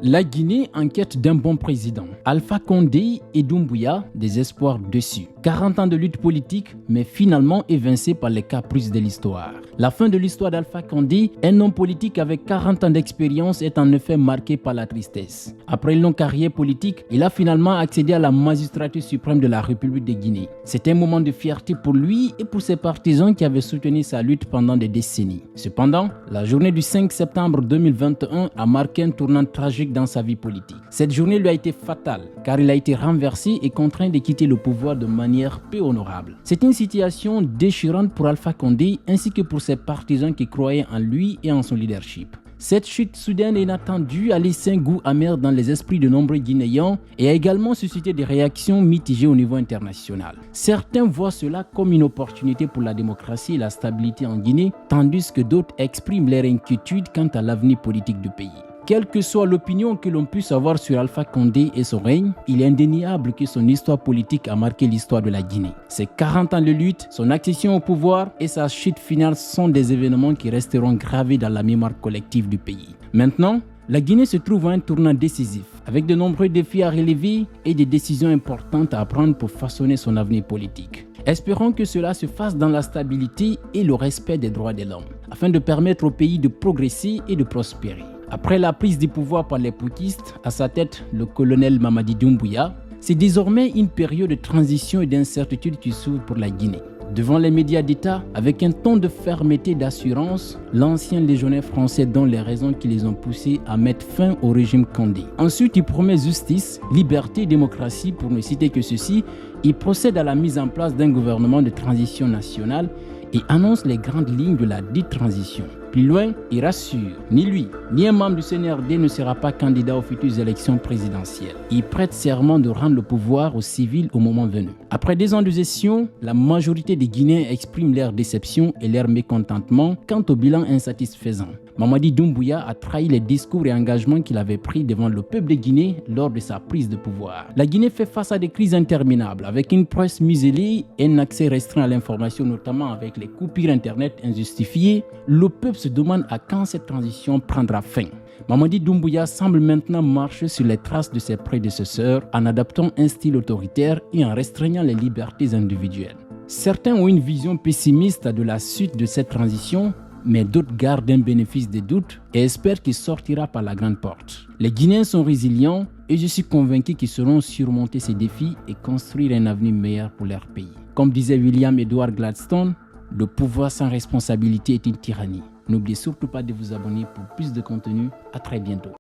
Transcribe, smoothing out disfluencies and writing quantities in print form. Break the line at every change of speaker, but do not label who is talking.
La Guinée en quête d'un bon président. Alpha Condé et Doumbouya, des espoirs dessus. 40 ans de lutte politique, mais finalement évincé par les caprices de l'histoire. La fin de l'histoire d'Alpha Condé, un homme politique avec 40 ans d'expérience, est en effet marquée par la tristesse. Après une longue carrière politique, il a finalement accédé à la magistrature suprême de la République de Guinée. C'est un moment de fierté pour lui et pour ses partisans qui avaient soutenu sa lutte pendant des décennies. Cependant, la journée du 5 septembre 2021 a marqué un tournant tragique dans sa vie politique. Cette journée lui a été fatale car il a été renversé et contraint de quitter le pouvoir de manière peu honorable. C'est une situation déchirante pour Alpha Condé ainsi que pour ses partisans qui croyaient en lui et en son leadership. Cette chute soudaine et inattendue a laissé un goût amer dans les esprits de nombreux Guinéens et a également suscité des réactions mitigées au niveau international. Certains voient cela comme une opportunité pour la démocratie et la stabilité en Guinée, tandis que d'autres expriment leur inquiétude quant à l'avenir politique du pays. Quelle que soit l'opinion que l'on puisse avoir sur Alpha Condé et son règne, il est indéniable que son histoire politique a marqué l'histoire de la Guinée. Ses 40 ans de lutte, son accession au pouvoir et sa chute finale sont des événements qui resteront gravés dans la mémoire collective du pays. Maintenant, la Guinée se trouve à un tournant décisif, avec de nombreux défis à relever et des décisions importantes à prendre pour façonner son avenir politique. Espérons que cela se fasse dans la stabilité et le respect des droits de l'homme, afin de permettre au pays de progresser et de prospérer. Après la prise du pouvoir par les putschistes, à sa tête le colonel Mamadi Doumbouya, c'est désormais une période de transition et d'incertitude qui s'ouvre pour la Guinée. Devant les médias d'État, avec un ton de fermeté et d'assurance, l'ancien légionnaire français donne les raisons qui les ont poussés à mettre fin au régime Condé. Ensuite, il promet justice, liberté et démocratie, pour ne citer que ceci. Il procède à la mise en place d'un gouvernement de transition nationale et annonce les grandes lignes de la dite transition. Plus loin, il rassure, ni lui, ni un membre du CNRD ne sera pas candidat aux futures élections présidentielles. Il prête serment de rendre le pouvoir aux civils au moment venu. Après 2 ans de gestion, la majorité des Guinéens expriment leur déception et leur mécontentement quant au bilan insatisfaisant. Mamadi Doumbouya a trahi les discours et engagements qu'il avait pris devant le peuple de Guinée lors de sa prise de pouvoir. La Guinée fait face à des crises interminables, avec une presse muselée et un accès restreint à l'information, notamment avec les coupures internet injustifiées. Le peuple se demande à quand cette transition prendra fin. Mamadi Doumbouya semble maintenant marcher sur les traces de ses prédécesseurs en adoptant un style autoritaire et en restreignant les libertés individuelles. Certains ont une vision pessimiste de la suite de cette transition, mais d'autres gardent un bénéfice des doutes et espèrent qu'il sortira par la grande porte. Les Guinéens sont résilients et je suis convaincu qu'ils sauront surmonter ces défis et construire un avenir meilleur pour leur pays. Comme disait William Edward Gladstone, le pouvoir sans responsabilité est une tyrannie. N'oubliez surtout pas de vous abonner pour plus de contenu. À très bientôt.